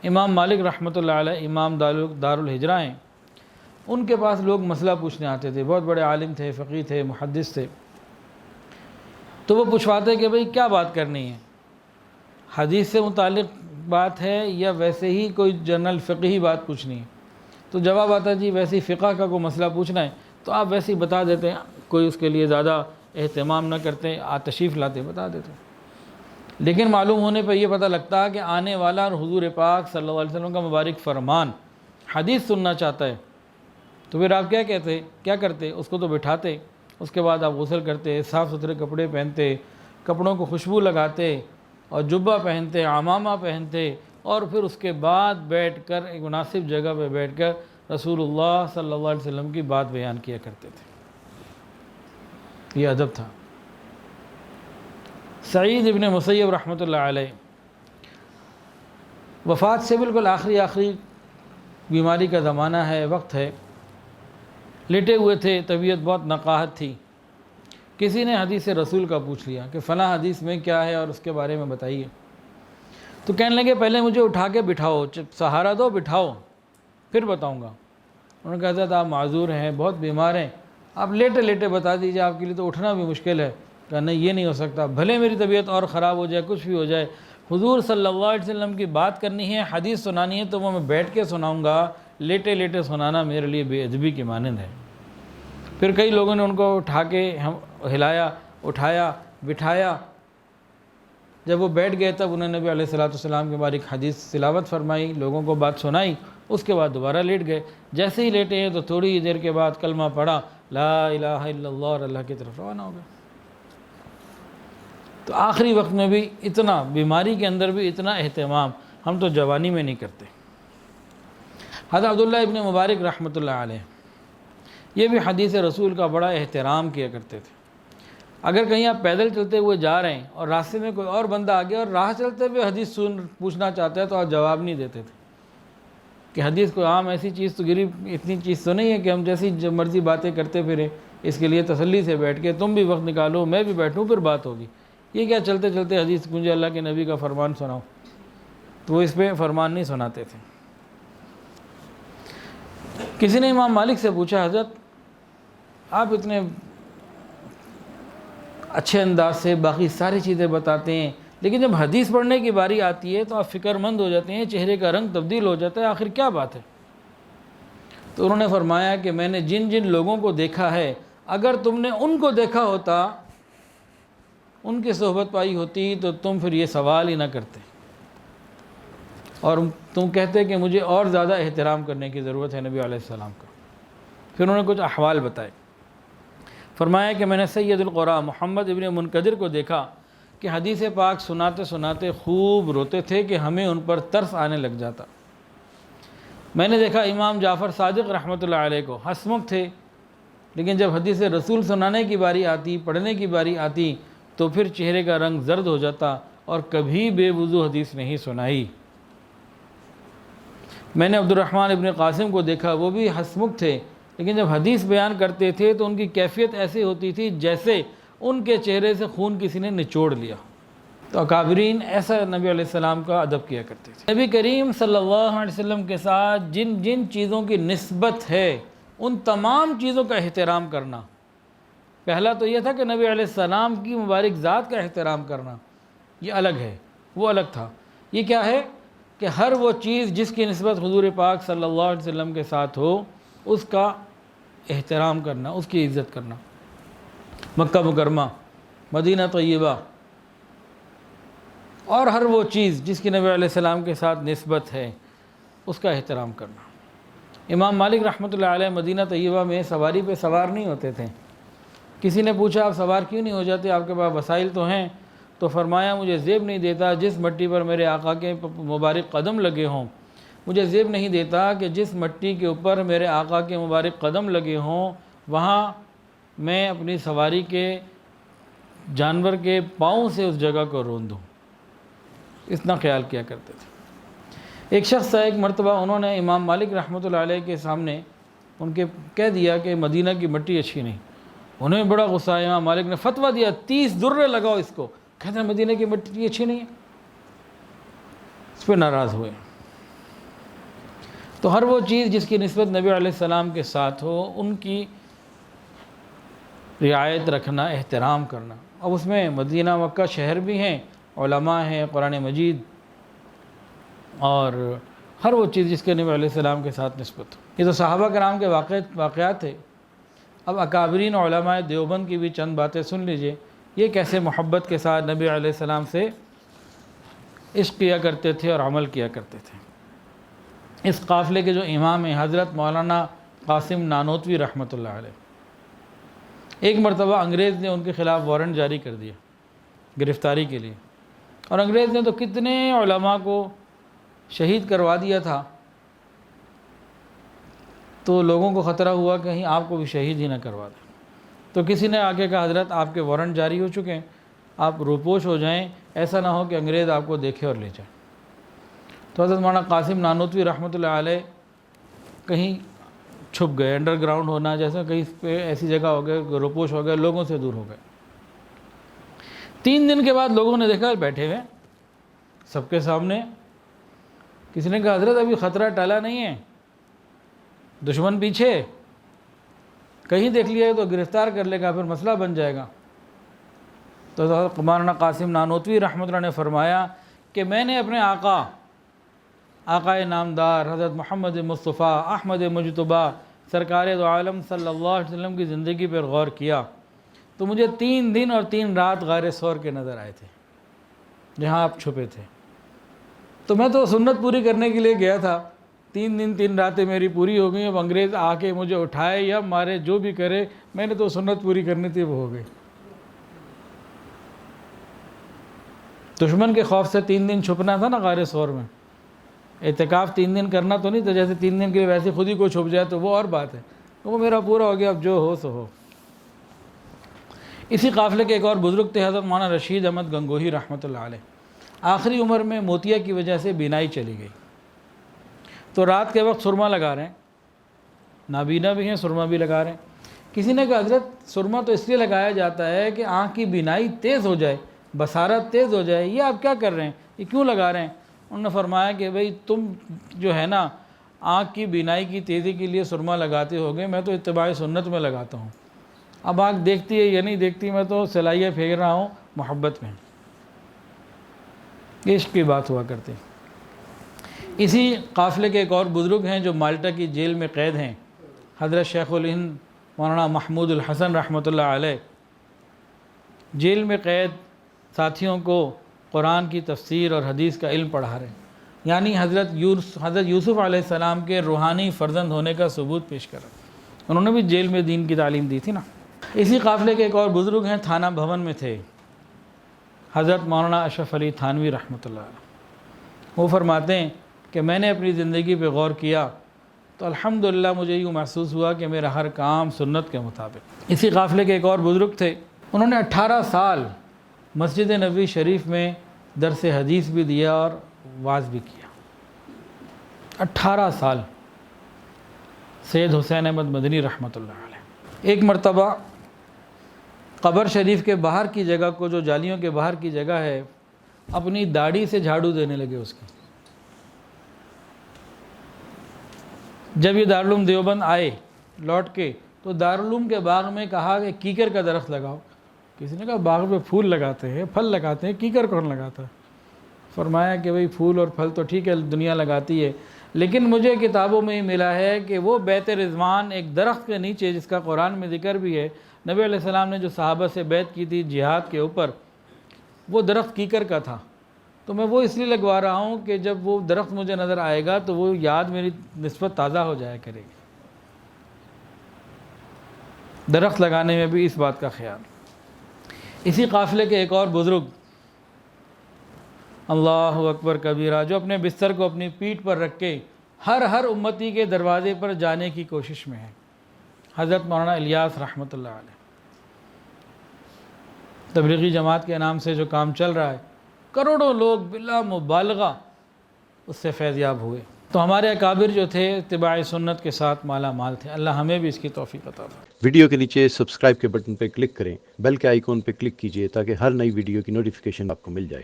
امام مالک رحمۃ اللہ علیہ امام دارالہجرہ ہیں، ان کے پاس لوگ مسئلہ پوچھنے آتے تھے، بہت بڑے عالم تھے، فقیہ تھے، محدث تھے، تو وہ پوچھواتے کہ بھئی کیا بات کرنی ہے، حدیث سے متعلق بات ہے یا ویسے ہی کوئی جنرل فقہی بات پوچھنی ہے؟ تو جواب آتا جی ویسے ہی فقہ کا کوئی مسئلہ پوچھنا ہے تو آپ ویسے ہی بتا دیتے ہیں، کوئی اس کے لیے زیادہ اہتمام نہ کرتے، تشریف لاتے بتا دیتے۔ لیکن معلوم ہونے پہ یہ پتہ لگتا کہ آنے والا اور حضور پاک صلی اللہ علیہ وسلم کا مبارک فرمان حدیث سننا چاہتا ہے، تو پھر آپ کیا کرتے؟ اس کو تو بٹھاتے، اس کے بعد آپ غسل کرتے، صاف ستھرے کپڑے پہنتے، کپڑوں کو خوشبو لگاتے اور جبہ پہنتے، عمامہ پہنتے، اور پھر اس کے بعد بیٹھ کر ایک مناسب جگہ پہ بیٹھ کر رسول اللہ صلی اللہ علیہ وسلم کی بات بیان کیا کرتے تھے۔ یہ ادب تھا۔ سعید ابن مسیب رحمۃ اللہ علیہ وفات سے بالکل آخری بیماری کا زمانہ ہے، وقت ہے، لیٹے ہوئے تھے، طبیعت بہت نقاہت تھی۔ کسی نے حدیث رسول کا پوچھ لیا کہ فلاں حدیث میں کیا ہے اور اس کے بارے میں بتائیے، تو کہنے لگے پہلے مجھے اٹھا کے بٹھاؤ، سہارا دو، بٹھاؤ، پھر بتاؤں گا۔ انہوں نے کہا حضرت آپ معذور ہیں، بہت بیمار ہیں، آپ لیٹے لیٹے بتا دیجئے، آپ کے لیے تو اٹھنا بھی مشکل ہے۔ کہا نہیں یہ نہیں ہو سکتا، بھلے میری طبیعت اور خراب ہو جائے، کچھ بھی ہو جائے، حضور صلی اللہ علیہ وسلم کی بات کرنی ہے، حدیث سنانی ہے تو وہ میں بیٹھ کے سناؤں گا، لیٹے لیٹے سنانا میرے لیے بے ادبی کی مانند ہے۔ پھر کئی لوگوں نے ان کو اٹھا کے ہلایا، اٹھایا، بٹھایا، جب وہ بیٹھ گئے تب انہوں نے نبی علیہ السلام کے بارے حدیث تلاوت فرمائی، لوگوں کو بات سنائی، اس کے بعد دوبارہ لیٹ گئے۔ جیسے ہی لیٹے ہیں تو تھوڑی دیر کے بعد کلمہ پڑھا، لا الہ الا اللہ، اور اللہ کی طرف روانہ ہو گئے۔ تو آخری وقت میں بھی اتنا، بیماری کے اندر بھی اتنا اہتمام ہم تو جوانی میں نہیں کرتے۔ حضرت عبداللہ ابن مبارک رحمۃ اللہ علیہ یہ بھی حدیث رسول کا بڑا احترام کیا کرتے تھے۔ اگر کہیں آپ پیدل چلتے ہوئے جا رہے ہیں اور راستے میں کوئی اور بندہ آ گیا اور راہ چلتے ہوئے حدیث پوچھنا چاہتا ہے تو آپ جواب نہیں دیتے تھے کہ حدیث کوئی عام ایسی چیز تو اتنی چیز تو نہیں ہے کہ ہم جیسی جو مرضی باتیں کرتے پھریں، اس کے لیے تسلی سے بیٹھ کے تم بھی وقت نکالو، میں بھی بیٹھوں، پھر بات ہوگی۔ یہ کیا چلتے چلتے حدیث مجھے اللہ کے نبی کا فرمان سناؤ، تو وہ اس پہ فرمان نہیں سناتے تھے۔ کسی نے امام مالک سے پوچھا حضرت آپ اتنے اچھے انداز سے باقی ساری چیزیں بتاتے ہیں، لیکن جب حدیث پڑھنے کی باری آتی ہے تو آپ فکر مند ہو جاتے ہیں، چہرے کا رنگ تبدیل ہو جاتا ہے، آخر کیا بات ہے؟ تو انہوں نے فرمایا کہ میں نے جن جن لوگوں کو دیکھا ہے، اگر تم نے ان کو دیکھا ہوتا، ان کی صحبت پائی ہوتی تو تم پھر یہ سوال ہی نہ کرتے اور تم کہتے کہ مجھے اور زیادہ احترام کرنے کی ضرورت ہے نبی علیہ السلام کا۔ پھر انہوں نے کچھ احوال بتائے، فرمایا کہ میں نے سید القرا محمد ابن منکدر کو دیکھا کہ حدیث پاک سناتے سناتے خوب روتے تھے کہ ہمیں ان پر ترس آنے لگ جاتا۔ میں نے دیکھا امام جعفر صادق رحمۃ اللہ علیہ کو، ہنسمکھ تھے، لیکن جب حدیث رسول سنانے کی باری آتی، پڑھنے کی باری آتی تو پھر چہرے کا رنگ زرد ہو جاتا اور کبھی بے وضو حدیث نہیں سنائی۔ میں نے عبد الرحمن ابن قاسم کو دیکھا، وہ بھی ہنسمکھ تھے، لیکن جب حدیث بیان کرتے تھے تو ان کی کیفیت ایسی ہوتی تھی جیسے ان کے چہرے سے خون کسی نے نچوڑ لیا۔ تو اکابرین ایسا نبی علیہ السلام کا ادب کیا کرتے تھے۔ نبی کریم صلی اللہ علیہ وسلم کے ساتھ جن جن چیزوں کی نسبت ہے ان تمام چیزوں کا احترام کرنا۔ پہلا تو یہ تھا کہ نبی علیہ السلام کی مبارک ذات کا احترام کرنا، یہ الگ ہے، وہ الگ تھا۔ یہ کیا ہے کہ ہر وہ چیز جس کی نسبت حضور پاک صلی اللہ علیہ وسلم کے ساتھ ہو اس کا احترام کرنا، اس کی عزت کرنا۔ مکہ مکرمہ، مدینہ طیبہ، اور ہر وہ چیز جس کی نبی علیہ السلام کے ساتھ نسبت ہے اس کا احترام کرنا۔ امام مالک رحمۃ اللہ علیہ مدینہ طیبہ میں سواری پہ سوار نہیں ہوتے تھے۔ کسی نے پوچھا آپ سوار کیوں نہیں ہو جاتے، آپ کے پاس وسائل تو ہیں؟ تو فرمایا مجھے زیب نہیں دیتا جس مٹی پر میرے آقا کے مبارک قدم لگے ہوں، مجھے زیب نہیں دیتا کہ جس مٹی کے اوپر میرے آقا کے مبارک قدم لگے ہوں وہاں میں اپنی سواری کے جانور کے پاؤں سے اس جگہ کو رون دوں، اتنا خیال کیا کرتے تھے۔ ایک شخص ایک مرتبہ انہوں نے امام مالک رحمۃ اللہ علیہ کے سامنے ان کے کہہ دیا کہ مدینہ کی مٹی اچھی نہیں۔ انہیں بڑا غصہ آیا، امام مالک نے فتویٰ دیا 30 درے لگاؤ اس کو، کہتے ہیں مدینہ کی مٹی اچھی نہیں ہے، اس پہ ناراض ہوئے۔ تو ہر وہ چیز جس کی نسبت نبی علیہ السلام کے ساتھ ہو ان کی رعایت رکھنا، احترام کرنا۔ اب اس میں مدینہ مکہ شہر بھی ہیں، علماء ہیں، قرآن مجید، اور ہر وہ چیز جس کے نبی علیہ السلام کے ساتھ نسبت ہو۔ یہ تو صحابہ کرام کے واقعات تھے۔ اب اکابرین علماء دیوبند کی بھی چند باتیں سن لیجئے، یہ کیسے محبت کے ساتھ نبی علیہ السلام سے عشق کیا کرتے تھے اور عمل کیا کرتے تھے۔ اس قافلے کے جو امام ہیں حضرت مولانا قاسم نانوتوی رحمۃ اللہ علیہ، ایک مرتبہ انگریز نے ان کے خلاف وارنٹ جاری کر دیا گرفتاری کے لیے، اور انگریز نے تو کتنے علماء کو شہید کروا دیا تھا، تو لوگوں کو خطرہ ہوا کہ کہیں آپ کو بھی شہید ہی نہ کروا دیں۔ تو کسی نے آ کے کہا حضرت آپ کے وارنٹ جاری ہو چکے ہیں، آپ روپوش ہو جائیں، ایسا نہ ہو کہ انگریز آپ کو دیکھے اور لے جائے۔ تو حضرت مولانا قاسم نانوتوی رحمۃ اللہ علیہ کہیں چھپ گئے، انڈر گراؤنڈ ہونا، جیسے کہیں پہ ایسی جگہ ہو گئے، روپوش ہو گئے، لوگوں سے دور ہو گئے۔ 3 دن کے بعد لوگوں نے دیکھا بیٹھے ہوئے سب کے سامنے۔ کسی نے کہا حضرت ابھی خطرہ ٹلا نہیں ہے، دشمن پیچھے، کہیں دیکھ لیا تو گرفتار کر لے گا، پھر مسئلہ بن جائے گا۔ تو حضرت مولانا قاسم نانوتوی رحمۃ اللہ نے فرمایا کہ میں نے اپنے آقا نامدار حضرت محمد مصطفیٰ احمد مجتبیٰ سرکار دو عالم صلی اللہ علیہ وسلم کی زندگی پر غور کیا تو مجھے 3 دن اور 3 رات غار ثور کے نظر آئے تھے جہاں آپ چھپے تھے۔ تو میں تو سنت پوری کرنے کے لیے گیا تھا، 3 دن 3 راتیں میری پوری ہو گئی، اب انگریز آ کے مجھے اٹھائے یا مارے، جو بھی کرے، میں نے تو سنت پوری کرنی تھی، وہ ہو گئی۔ دشمن کے خوف سے 3 دن چھپنا تھا نا غار ثور میں، اعتکاف 3 دن کرنا تو نہیں تھا، جیسے 3 دن کے لیے ویسے خود ہی کو چھپ جائے تو وہ اور بات ہے، وہ میرا پورا ہو گیا، اب جو ہو سو ہو۔ اسی قافلے کے ایک اور بزرگ تھے حضرت مولانا رشید احمد گنگوہی رحمۃ اللہ علیہ، آخری عمر میں موتیا کی وجہ سے بینائی چلی گئی، تو رات کے وقت سرما لگا رہے ہیں، نابینا بھی ہیں، سرما بھی لگا رہے ہیں۔ کسی نے کہا حضرت سرما تو اس لیے لگایا جاتا ہے کہ آنکھ کی بینائی تیز ہو جائے، بصارت تیز ہو جائے، یہ آپ کیا کر رہے ہیں، یہ کیوں لگا رہے ہیں؟ انہوں نے فرمایا کہ بھئی تم جو ہے نا آنکھ کی بینائی کی تیزی کے لیے سرما لگاتے ہوگے، میں تو اتباع سنت میں لگاتا ہوں، اب آنکھ دیکھتی ہے یا نہیں دیکھتی، میں تو سلائیاں پھینک رہا ہوں محبت میں۔ عشق کی بات ہوا کرتی۔ اسی قافلے کے ایک اور بزرگ ہیں جو مالٹا کی جیل میں قید ہیں، حضرت شیخ الہند مولانا محمود الحسن رحمۃ اللہ علیہ، جیل میں قید ساتھیوں کو قرآن کی تفسیر اور حدیث کا علم پڑھا رہے ہیں، یعنی حضرت یوسف علیہ السلام کے روحانی فرزند ہونے کا ثبوت پیش کر رہے ہیں، انہوں نے بھی جیل میں دین کی تعلیم دی تھی نا۔ اسی قافلے کے ایک اور بزرگ ہیں، تھانہ بھون میں تھے، حضرت مولانا اشرف علی تھانوی رحمۃ اللہ علیہ۔ وہ فرماتے ہیں کہ میں نے اپنی زندگی پہ غور کیا تو الحمدللہ مجھے یوں محسوس ہوا کہ میرا ہر کام سنت کے مطابق۔ اسی قافلے کے ایک اور بزرگ تھے، انہوں نے 18 سال مسجد نبوی شریف میں درس حدیث بھی دیا اور واعظ بھی کیا، 18 سال، سید حسین احمد مدنی رحمۃ اللہ علیہ۔ ایک مرتبہ قبر شریف کے باہر کی جگہ کو، جو جالیوں کے باہر کی جگہ ہے، اپنی داڑھی سے جھاڑو دینے لگے اس کی۔ جب یہ دارالعلوم دیوبند آئے لوٹ کے تو دارالعلوم کے باغ میں کہا کہ کیکر کا درخت لگاؤ۔ کسی نے کہا باغ میں پھول لگاتے ہیں، پھل لگاتے ہیں، کیکر کون لگاتا ہے؟ فرمایا کہ بھئی پھول اور پھل تو ٹھیک ہے دنیا لگاتی ہے، لیکن مجھے کتابوں میں ہی ملا ہے کہ وہ بیت رضوان ایک درخت کے نیچے، جس کا قرآن میں ذکر بھی ہے، نبی علیہ السلام نے جو صحابہ سے بیعت کی تھی جہاد کے اوپر، وہ درخت کیکر کا تھا، تو میں وہ اس لیے لگوا رہا ہوں کہ جب وہ درخت مجھے نظر آئے گا تو وہ یاد میری نسبت تازہ ہو جایا کرے گی۔ درخت لگانے میں بھی اس بات کا خیال۔ اسی قافلے کے ایک اور بزرگ، اللہ اکبر کبیرہ، جو اپنے بستر کو اپنی پیٹھ پر رکھ کے ہر امتی کے دروازے پر جانے کی کوشش میں ہے، حضرت مولانا الیاس رحمۃ اللہ علیہ۔ تبلیغی جماعت کے نام سے جو کام چل رہا ہے، کروڑوں لوگ بلا مبالغہ اس سے فیض یاب ہوئے۔ تو ہمارے اکابر جو تھے اتباع سنت کے ساتھ مالا مال تھے، اللہ ہمیں بھی اس کی توفیق عطا فرمائے۔ ویڈیو کے نیچے سبسکرائب کے بٹن پہ کلک کریں، بیل کے آئیکن پہ کلک کیجئے تاکہ ہر نئی ویڈیو کی نوٹیفیکیشن آپ کو مل جائے۔